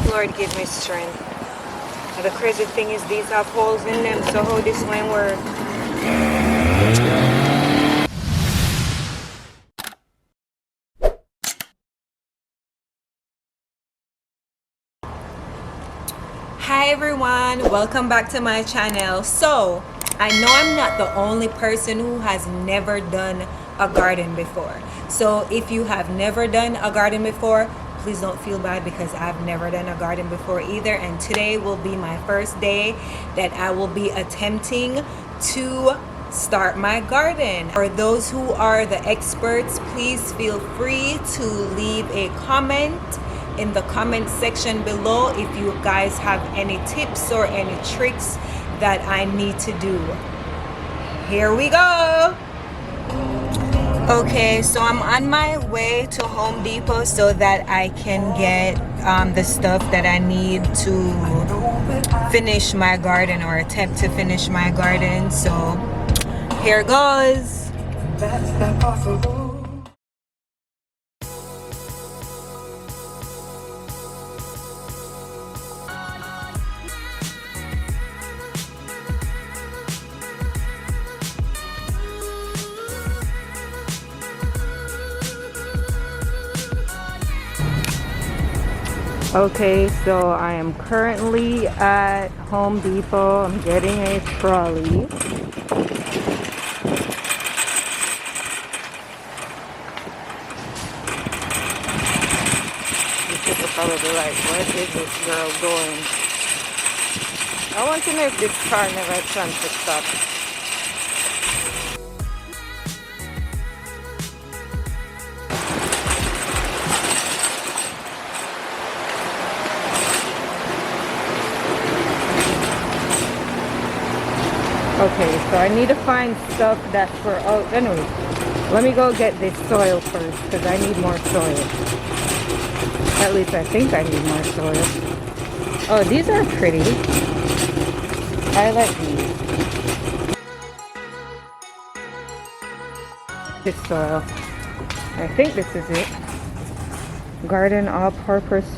Lord, give me strength. And the crazy thing is these have holes in them, so how this might work? Hi everyone, welcome back to my channel. So I know I'm not the only person who has never done a garden before. So if you have never done a garden before, please don't feel bad, because I've never done a garden before either, and today will be my first day that I will be attempting to start my garden. For those who are the experts, please feel free to leave a comment in the comment section below if you guys have any tips or any tricks that I need to do. Here we go. Okay, so I'm on my way to Home Depot so that I can get the stuff that I need to finish my garden, or attempt to finish my garden. So here goes. That's not possible. Okay, so I am currently at Home Depot. I'm getting a trolley. You people probably like, where is this girl going? I want to know if this car never had chance to stop. Okay, so I need to find stuff that's for, oh, anyway, let me go get this soil first, because I need more soil. At least I think I need more soil. Oh, these are pretty. I like these. This soil. I think this is it. Garden all-purpose.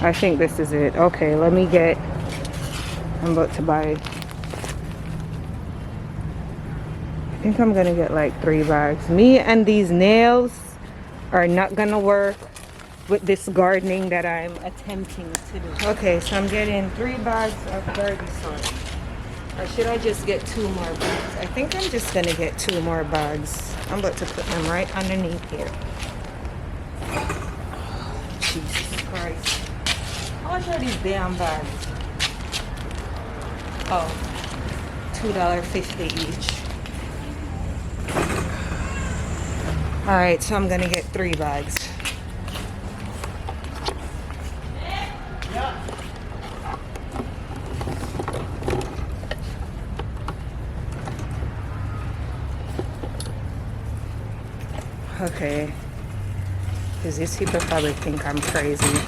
I think this is it. Okay, let me get, I'm about to buy, I think I'm gonna get like 3 bags. Me and these nails are not gonna work with this gardening that I'm attempting to do. Okay, so I'm getting 3 bags of garden soil. Or should I just get 2 more bags? I think I'm just gonna get 2 more bags. I'm about to put them right underneath here. Jesus Christ. How much are these damn bags? Oh, $2.50 each. Alright, so I'm gonna get 3 bags. Okay, because these people probably think I'm crazy.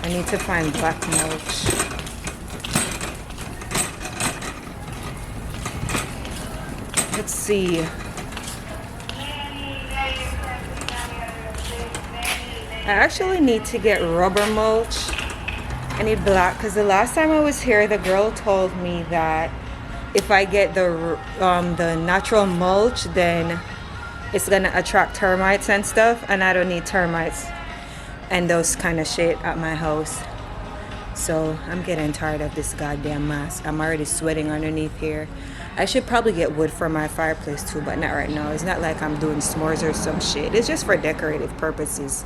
I need to find black mulch. Let's see. I actually need to get rubber mulch. I need black, because the last time I was here, the girl told me that if I get the natural mulch, then it's gonna attract termites and stuff, and I don't need termites and those kind of shit at my house. So I'm getting tired of this goddamn mask. I'm already sweating underneath here. I should probably get wood for my fireplace too, but not right now. It's not like I'm doing s'mores or some shit. It's just for decorative purposes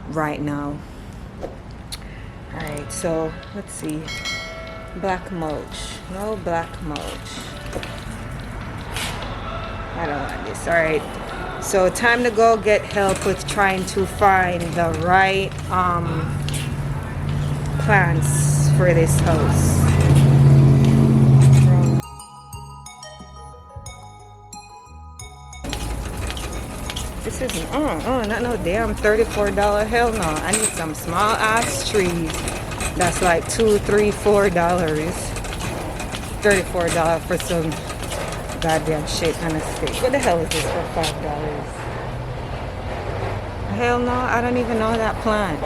right now. Alright, so let's see. Black mulch. No black mulch. I don't want this. Alright, so time to go get help with trying to find the right plants for this house. This isn't, not no damn $34. Hell no. I need some small ass trees. That's like $2, $3, $4. $34 for some goddamn shit on a stick. What the hell is this for $5? Hell no, I don't even know that plant.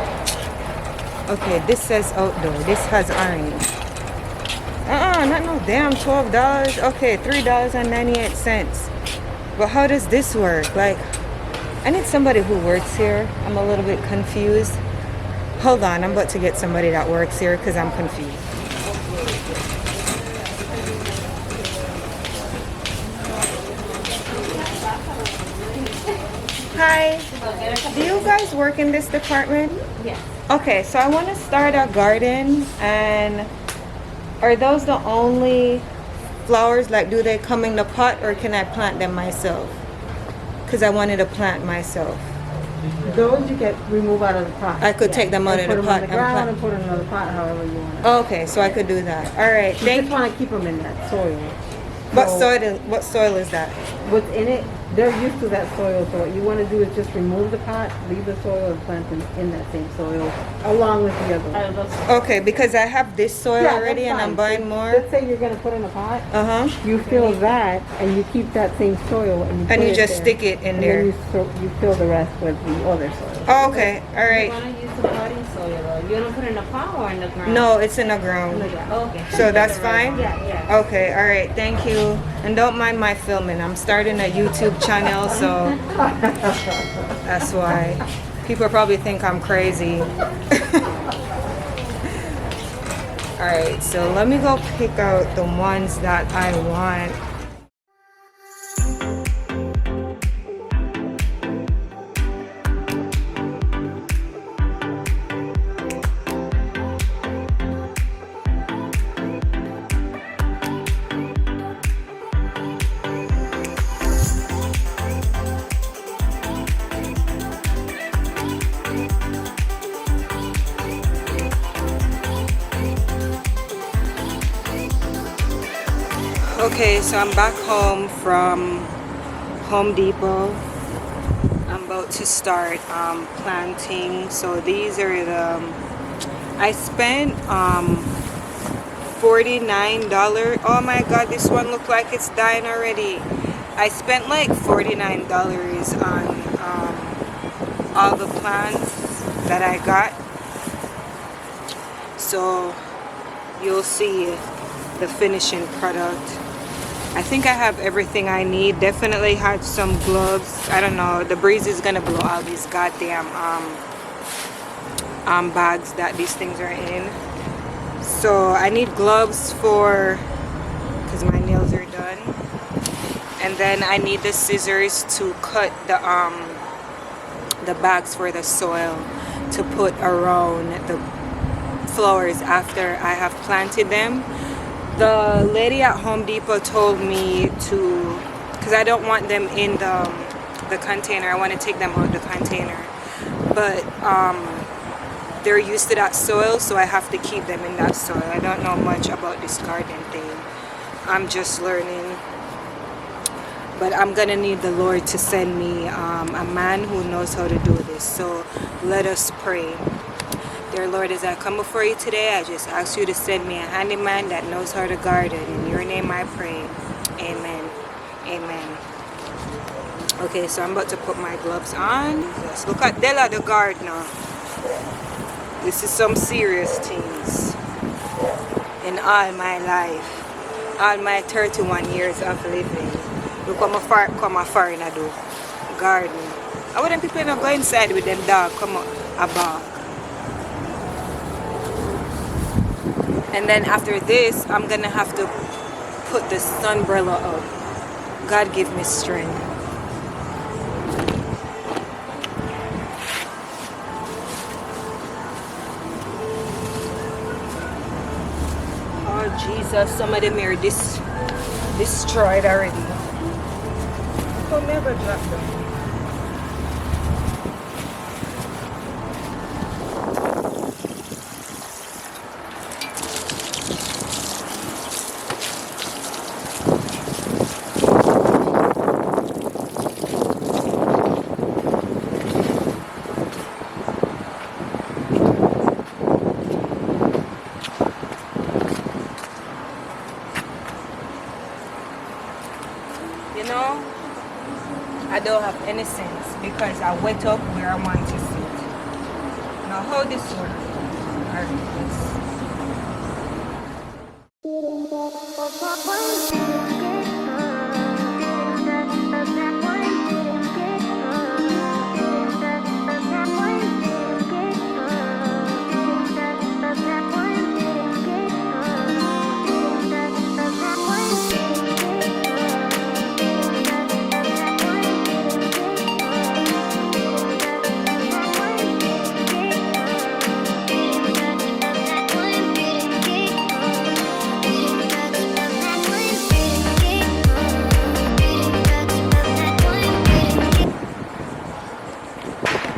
Okay, this says outdoor. This has orange. Not no damn $12. Okay, $3.98. But how does this work? Like, I need somebody who works here. I'm a little bit confused. Hold on, I'm about to get somebody that works here because I'm confused. Hi, do you guys work in this department? Yes. Okay, so I want to start a garden, and are those the only flowers? Like, do they come in the pot, or can I plant them myself? Because I wanted to plant myself. Those you can remove out of the pot. I could take them out of the pot and and plant. put them in another pot, however you want. Okay, so I could do that. All right, You thank just want to keep them in that soil. What So soil? What soil is that? What's in it? They're used to that soil. So what you want to do is just remove the pot, leave the soil, and plant them in that same soil along with the other ones. Okay, because I have this soil Yeah, already, that's and I'm fine. buying more. Let's say you're gonna put in a pot. You fill that, and you keep that same soil, and you And put you it just there. stick it in And there. then you fill the rest with the other soil. Oh, okay, all You right. want to use the potting soil though. You don't put it in the pot or in the ground? No, it's in the ground. Okay. So that's fine? Yeah. Okay, all right, thank you. And don't mind my filming. I'm starting a YouTube channel, so that's why. People probably think I'm crazy. All right, so let me go pick out the ones that I want. Okay, so I'm back home from Home Depot. I'm about to start planting. So these are the I spent $49. Oh my god, this one look like it's dying already. I spent like $49 on all the plants that I got. So you'll see the finishing product. I think I have everything I need. Definitely had some gloves. I don't know, the breeze is gonna blow all these goddamn bags that these things are in. So I need gloves for, because my nails are done. And then I need the scissors to cut the bags for the soil to put around the flowers after I have planted them. The lady at Home Depot told me to, because I don't want them in the container, I want to take them out of the container, but they're used to that soil, so I have to keep them in that soil. I don't know much about this garden thing. I'm just learning, but I'm gonna need the Lord to send me a man who knows how to do this. So let us pray. Dear Lord, as I come before you today, I just ask you to send me a handyman that knows how to garden. In your name I pray. Amen. Amen. Okay, so I'm about to put my gloves on. Just look at Della the gardener. This is some serious things in all my life. All my 31 years of living. Look how far in I do. Garden. I wouldn't people not go inside with them dog come up a bark. And then after this, I'm gonna have to put the sunbrella up. God give me strength. Oh Jesus, some of them are destroyed already. Come here, go drop them. You know, I don't have any sense because I went up where I want to sit. Now how this works?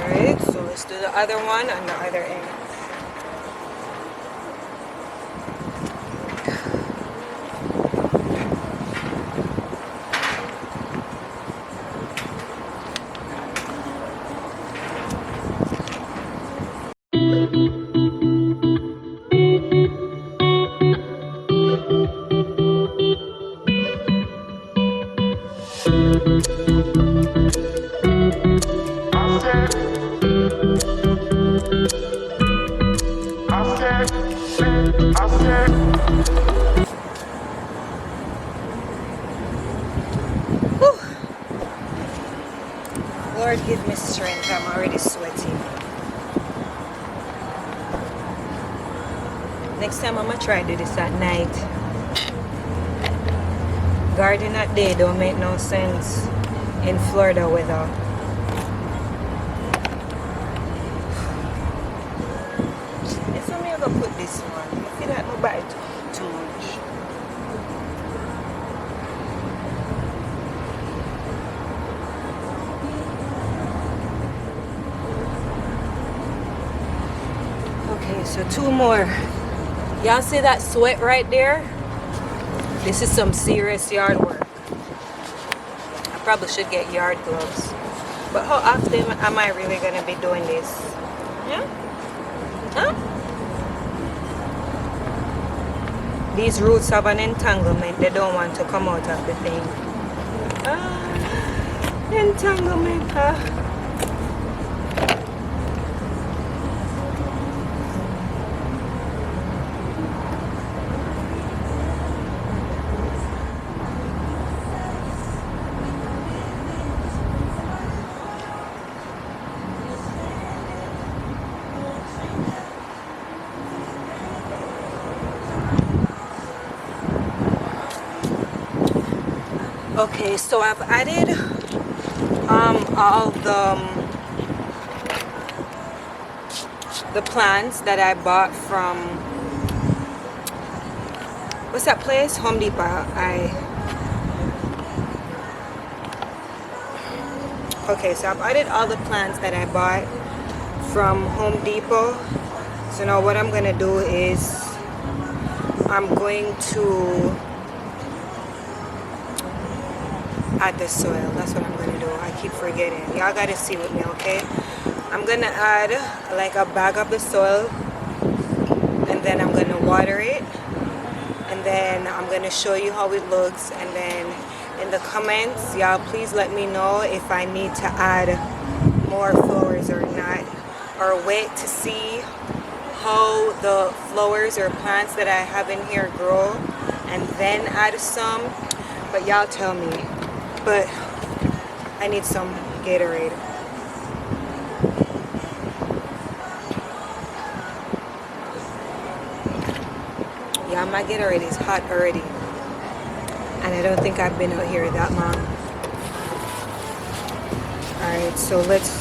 Alright, so let's do the other one on the other end. Whew. Lord, give me strength. I'm already sweating. Next time I'm gonna try to do this at night. Garden at day don't make no sense in Florida weather. If I'm ever put this one, I feel like my bite too much. Okay, so 2 more. Y'all see that sweat right there? This is some serious yard work. I probably should get yard gloves. But how often am I really gonna be doing this? Yeah? Huh? These roots have an entanglement. They don't want to come out of the thing. Entanglement, huh? Okay, so I've added all the plants that I bought from, what's that place? Home Depot. Okay, so I've added all the plants that I bought from Home Depot. So now what I'm gonna do is I'm going to add the soil. That's what I'm gonna do. I keep forgetting. Y'all gotta see with me, okay? I'm gonna add like a bag of the soil, and then I'm gonna water it, and then I'm gonna show you how it looks. And then in the comments, y'all please let me know if I need to add more flowers or not, or wait to see how the flowers or plants that I have in here grow and then add some. But y'all tell me. But I need some Gatorade. Yeah, my Gatorade is hot already. And I don't think I've been out here that long. Alright, so let's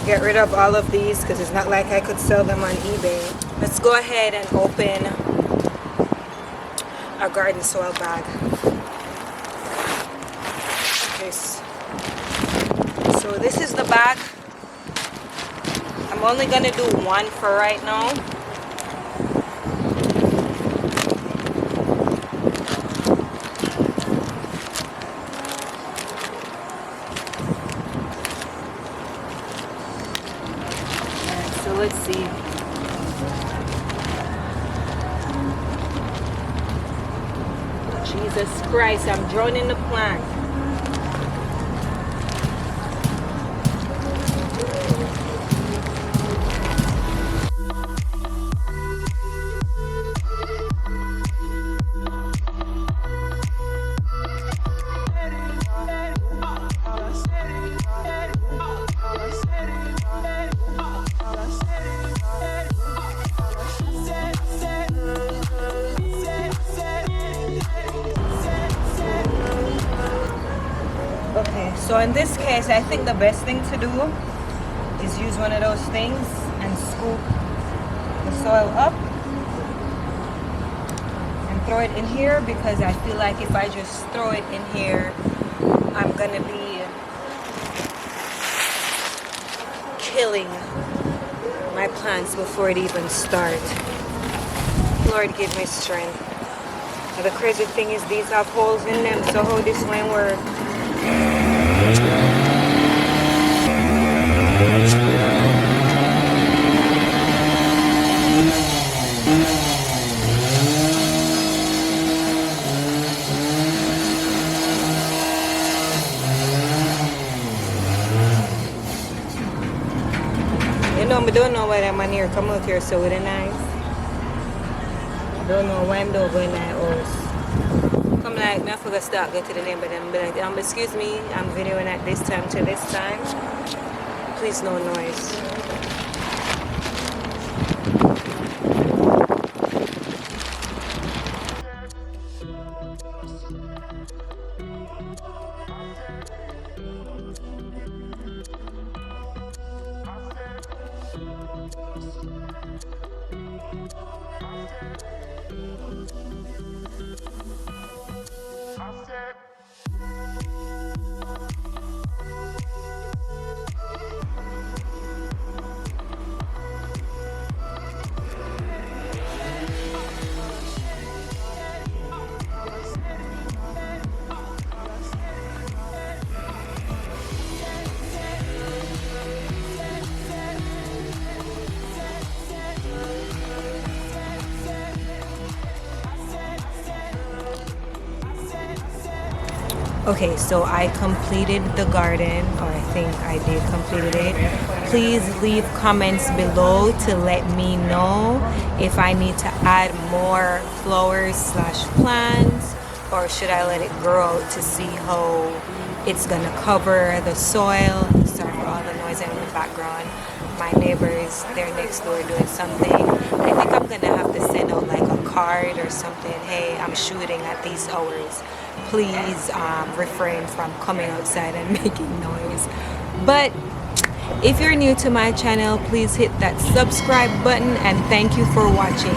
get rid of all of these because it's not like I could sell them on eBay. Let's go ahead and open our garden soil bag. So this is the bag. I'm only gonna do one for right now. So let's see. Jesus Christ, I'm drowning the plant. So in this case, I think the best thing to do is use one of those things and scoop the soil up and throw it in here, because I feel like if I just throw it in here, I'm gonna be killing my plants before it even starts. Lord, give me strength. And the crazy thing is these have holes in them, so how this one work? You know, I don't know why that man here come out here so with a knife. Don't know why I'm doing going that house. Come like, me I forgot to start going to the name, but I'm like, excuse me, I'm videoing at this time to this time. Please no noise. Okay, so I completed the garden, or I think I did completed it. Please leave comments below to let me know if I need to add more flowers slash plants, or should I let it grow to see how it's gonna cover the soil. Sorry for all the noise in the background. My neighbors, they're next door doing something. I think I'm gonna have to send out like a card or something. Hey, I'm shooting at these hours. Please refrain from coming outside and making noise. But if you're new to my channel, please hit that subscribe button, and thank you for watching.